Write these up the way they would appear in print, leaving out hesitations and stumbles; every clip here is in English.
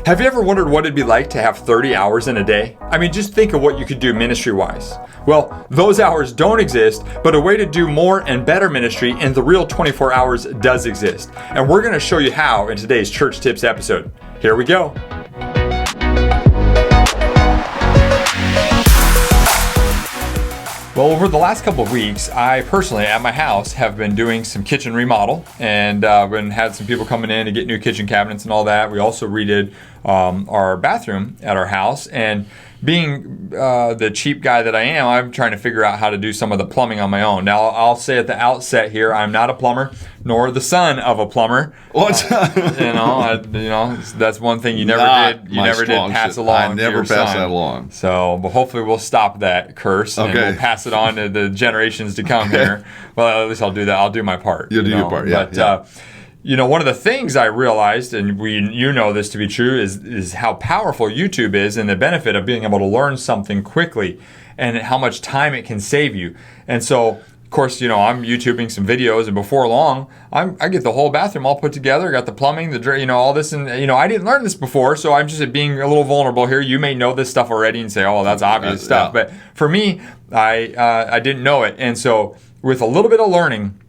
Have you ever wondered what it'd be like to have 30 hours in a day? I mean, just think of what you could do ministry-wise. Well, those hours don't exist, but a way to do more and better ministry in the real 24 hours does exist. And we're going to show you how in today's Church Tips episode. Here we go. Well, over the last couple of weeks, I personally, at my house, have been doing some kitchen remodel and had some people coming in to get new kitchen cabinets and all that. We also redid our bathroom at our house, and being the cheap guy that I am, I'm trying to figure out how to do some of the plumbing on my own. Now, I'll say at the outset here, I'm not a plumber, nor the son of a plumber. What? That's one thing you never did. You never did pass along. I never passed that along. So, but hopefully we'll stop that curse and we'll pass it on to the generations to come here. Well, at least I'll do that. I'll do my part. You'll do your part, yeah. But, one of the things I realized, and you know this to be true, is how powerful YouTube is and the benefit of being able to learn something quickly and how much time it can save you. And so, of course, I'm YouTubing some videos, and before long, I get the whole bathroom all put together, got the plumbing, all this, and I didn't learn this before, so I'm just being a little vulnerable here. You may know this stuff already and say, oh, that's obvious stuff. Yeah. But for me, I didn't know it. And so with a little bit of learning,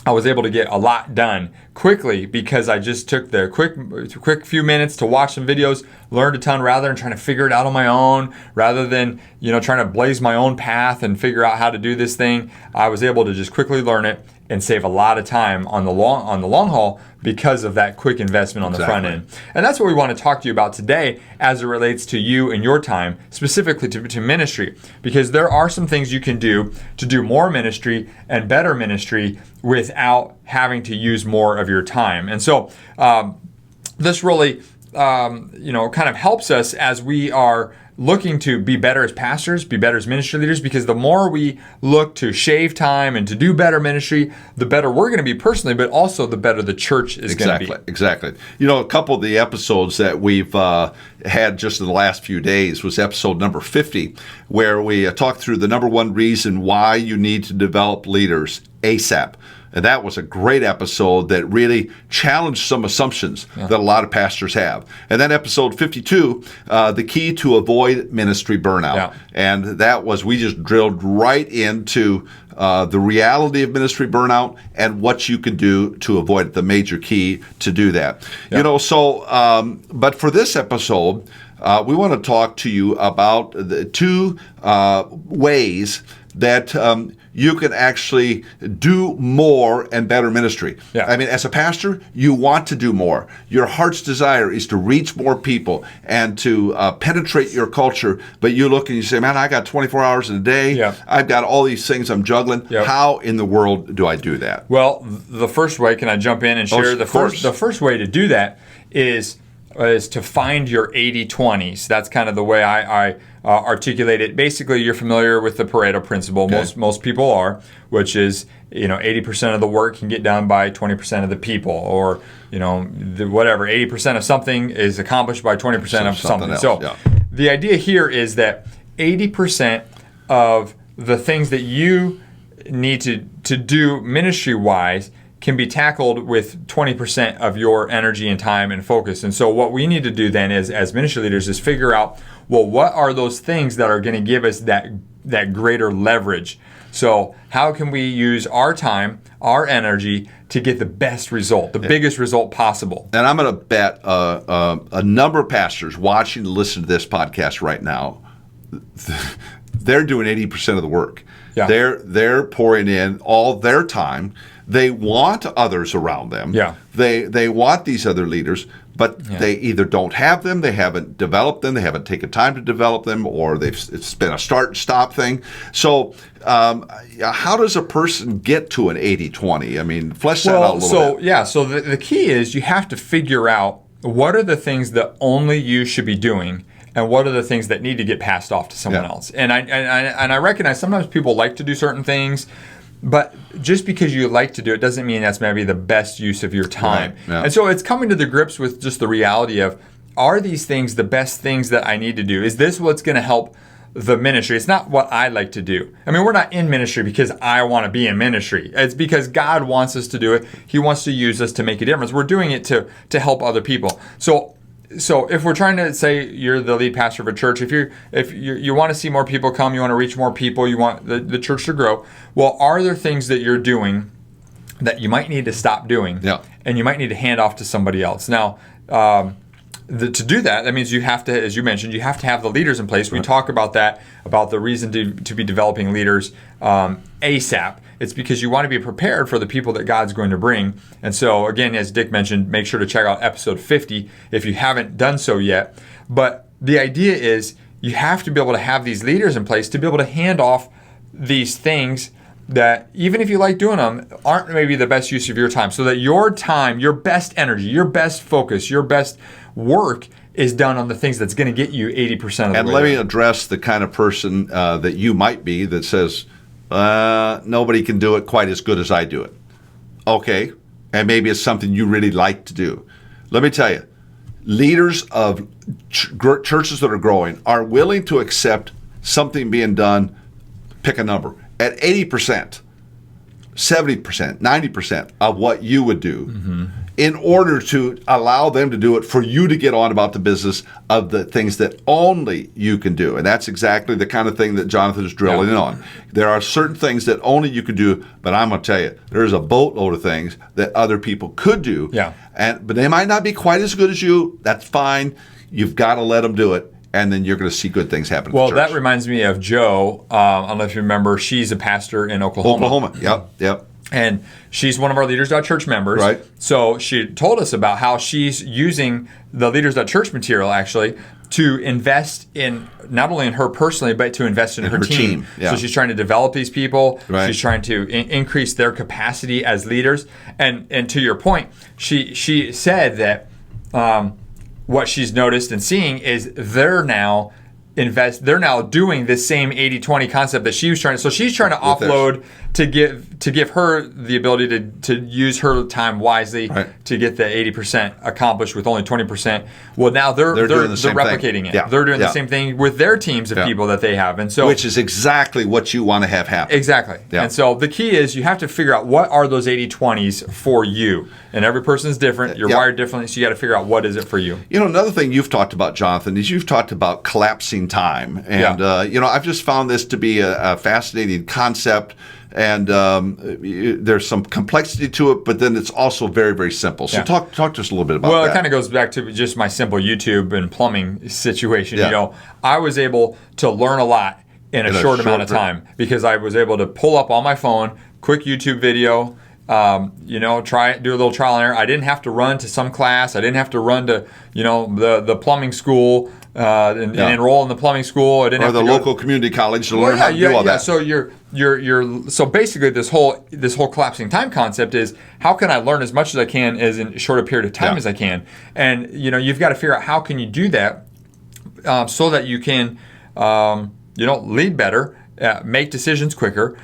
I was able to get a lot done quickly because I just took the quick few minutes to watch some videos, learned a ton rather than trying to figure it out on my own, rather than trying to blaze my own path and figure out how to do this thing. I was able to just quickly learn it and save a lot of time on the long haul because of that quick investment on the front end. And that's what we want to talk to you about today as it relates to you and your time, specifically to ministry, because there are some things you can do to do more ministry and better ministry without having to use more of your time. And so this really kind of helps us as we are looking to be better as pastors, be better as ministry leaders, because the more we look to shave time and to do better ministry, the better we're going to be personally, but also the better the church is going to be. Exactly. A couple of the episodes that we've had just in the last few days was episode number 50, where we talked through the number one reason why you need to develop leaders ASAP. And that was a great episode that really challenged some assumptions that a lot of pastors have. And then episode 52, the key to avoid ministry burnout. Yeah. And that was, we just drilled right into the reality of ministry burnout and what you can do to avoid it, the major key to do that. Yeah. But for this episode, we want to talk to you about the two ways that you can actually do more and better ministry. Yeah. I mean, as a pastor, you want to do more. Your heart's desire is to reach more people and to penetrate your culture, but you look and you say, man, I got 24 hours in a day. Yeah. I've got all these things I'm juggling. Yep. How in the world do I do that? Well, the first way, can I jump in and share? The first way to do that is to find your 80-20s. That's kind of the way I articulate it. Basically, you're familiar with the Pareto principle. Okay. Most people are, which is 80% of the work can get done by 20% of the people, or whatever. 80% of something is accomplished by 20% of something. Else, so the idea here is that 80% of the things that you need to do ministry-wise can be tackled with 20% of your energy and time and focus. And so what we need to do then is, as ministry leaders, is figure out, well, what are those things that are going to give us that greater leverage? So how can we use our time, our energy to get the best result, the biggest result possible? And I'm going to bet a number of pastors watching and listening to this podcast right now, they're doing 80% of the work. Yeah. They're pouring in all their time. They want others around them. Yeah. They want these other leaders, but they either don't have them, they haven't developed them, they haven't taken time to develop them, or it's been a start and stop thing. So how does a person get to an 80-20? I mean, flesh that out a little bit. So the key is you have to figure out what are the things that only you should be doing, and what are the things that need to get passed off to someone else. And I recognize sometimes people like to do certain things, but just because you like to do it doesn't mean that's maybe the best use of your time. Right. Yeah. And so it's coming to the grips with just the reality of, are these things the best things that I need to do? Is this what's going to help the ministry? It's not what I like to do. I mean, we're not in ministry because I want to be in ministry. It's because God wants us to do it. He wants to use us to make a difference. We're doing it to help other people. So so if we're trying to say you're the lead pastor of a church, if you want to see more people come, you want to reach more people, you want the church to grow, well, are there things that you're doing that you might need to stop doing, and you might need to hand off to somebody else? Now, to do that means you have to, as you mentioned, you have to have the leaders in place. We talk about that, about the reason to be developing leaders ASAP. It's because you want to be prepared for the people that God's going to bring. And so, again, as Dick mentioned, make sure to check out episode 50 if you haven't done so yet. But the idea is you have to be able to have these leaders in place to be able to hand off these things that, even if you like doing them, aren't maybe the best use of your time, so that your time, your best energy, your best focus, your best work is done on the things that's going to get you 80% of the way. And let me address the kind of person that you might be that says, nobody can do it quite as good as I do it. Okay, and maybe it's something you really like to do. Let me tell you, leaders of churches that are growing are willing to accept something being done, pick a number, at 80%, 70%, 90% of what you would do, in order to allow them to do it, for you to get on about the business of the things that only you can do. And that's exactly the kind of thing that Jonathan is drilling in on. There are certain things that only you can do, but I'm going to tell you, there's a boatload of things that other people could do. But they might not be quite as good as you. That's fine. You've got to let them do it, and then you're going to see good things happen. Well, that reminds me of Jo. I don't know if you remember. She's a pastor in Oklahoma. Yep. And she's one of our Leaders.Church members. Right. So she told us about how she's using the Leaders.Church material, actually, to invest in, not only in her personally, but to invest in her team. So she's trying to develop these people. She's trying to increase their capacity as leaders. And to your point, she said that what she's noticed and seeing is they're now doing this same 80-20 concept that she was trying to. So she's trying to offload to give her the ability to use her time wisely to get the 80% accomplished with only 20%. Well, now they're replicating it. They're doing the same thing with their teams of people that they have, and so which is exactly what you want to have happen. Exactly. And so the key is you have to figure out what are those 80-20s for you, and every person is different. You're wired differently, so you got to figure out what is it for you. You know, another thing you've talked about, Jonathan, is you've talked about collapsing time, and I've just found this to be a fascinating concept. And there's some complexity to it, but then it's also very, very simple. So talk to us a little bit about that. Well, it kind of goes back to just my simple YouTube and plumbing situation. You know, I was able to learn a lot in a short amount of time because I was able to pull up on my phone, quick YouTube video, do a little trial and error. I didn't have to run to some class. I didn't have to run to, the plumbing school. And enroll in the plumbing school, or the local community college to learn how to do all that. So so basically this whole collapsing time concept is, how can I learn as much as I can as in a shorter period of time as I can? And you've got to figure out how can you do that so that you can lead better, make decisions quicker,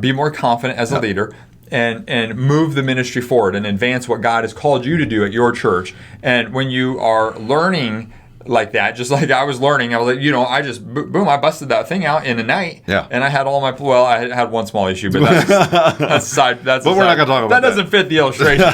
be more confident as a leader. And move the ministry forward and advance what God has called you to do at your church. And when you are learning like that, just like I was learning, I was like, I just I busted that thing out in a night, and I had all my. Well, I had one small issue, but that's aside. But we're not going to talk about that. That doesn't fit the illustration.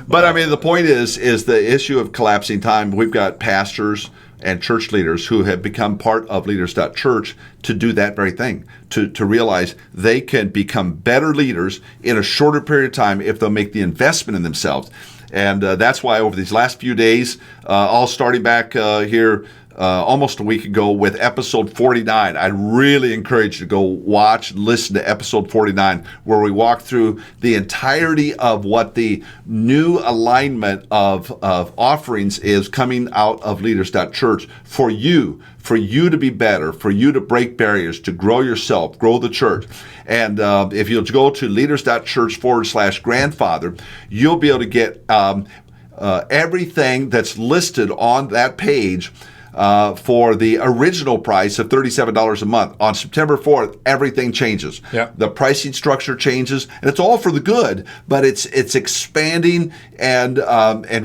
But I mean, the point is the issue of collapsing time. We've got pastors and church leaders who have become part of Leaders.Church to do that very thing, to realize they can become better leaders in a shorter period of time if they'll make the investment in themselves. And that's why over these last few days, all starting back here almost a week ago with episode 49, I really encourage you to go watch and listen to episode 49, where we walk through the entirety of what the new alignment of offerings is coming out of Leaders.Church for you to be better, for you to break barriers, to grow yourself, grow the church. And if you'll go to Leaders.Church/grandfather, you'll be able to get everything that's listed on that page for the original price of $37 a month. On September 4th, everything changes. The pricing structure changes, and it's all for the good, but it's expanding, and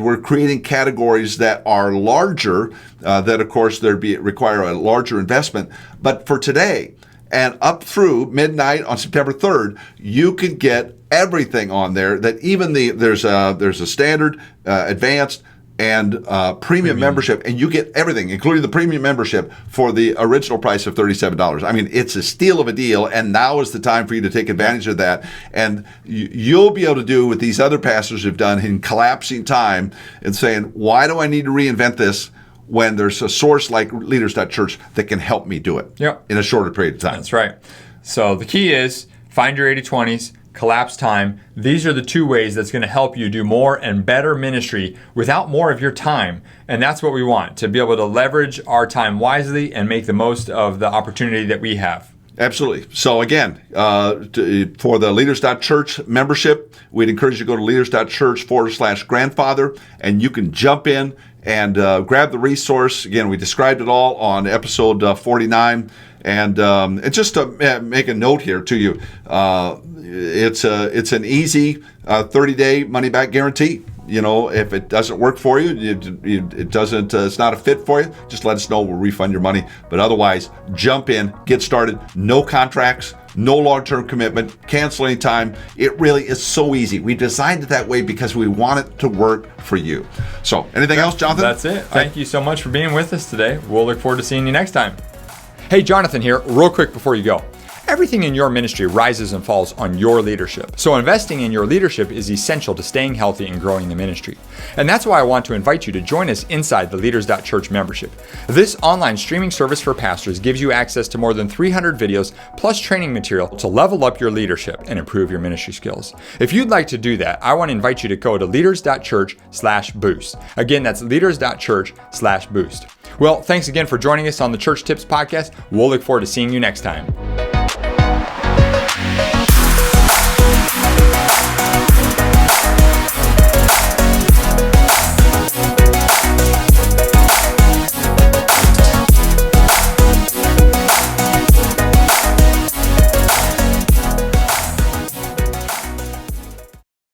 we're creating categories that are larger, that of course require a larger investment. But for today, and up through midnight on September 3rd, you can get everything on there. That even there's a standard, advanced, and premium membership, and you get everything, including the premium membership, for the original price of $37. I mean, it's a steal of a deal, and now is the time for you to take advantage of that. And you'll be able to do what these other pastors have done in collapsing time and saying, why do I need to reinvent this when there's a source like Leaders.Church that can help me do it in a shorter period of time? That's right. So the key is find your 80/20s, collapse time. These are the two ways that's going to help you do more and better ministry without more of your time. And that's what we want, to be able to leverage our time wisely and make the most of the opportunity that we have. Absolutely. So again, for the Leaders.Church membership, we'd encourage you to go to Leaders.Church/grandfather, and you can jump in and grab the resource. Again, we described it all on episode 49. And just to make a note here to you, it's an easy 30-day money-back guarantee. You know, if it doesn't work for you, it doesn't, it's not a fit for you, just let us know. We'll refund your money. But otherwise, jump in, get started. No contracts, no long-term commitment, cancel anytime. It really is so easy. We designed it that way because we want it to work for you. So, anything else, Jonathan? That's it. Thank you so much for being with us today. We'll look forward to seeing you next time. Hey, Jonathan here, real quick before you go. Everything in your ministry rises and falls on your leadership. So investing in your leadership is essential to staying healthy and growing the ministry. And that's why I want to invite you to join us inside the Leaders.Church membership. This online streaming service for pastors gives you access to more than 300 videos plus training material to level up your leadership and improve your ministry skills. If you'd like to do that, I want to invite you to go to Leaders.Church/boost. Again, that's Leaders.Church/boost. Well, thanks again for joining us on the Church Tips Podcast. We'll look forward to seeing you next time.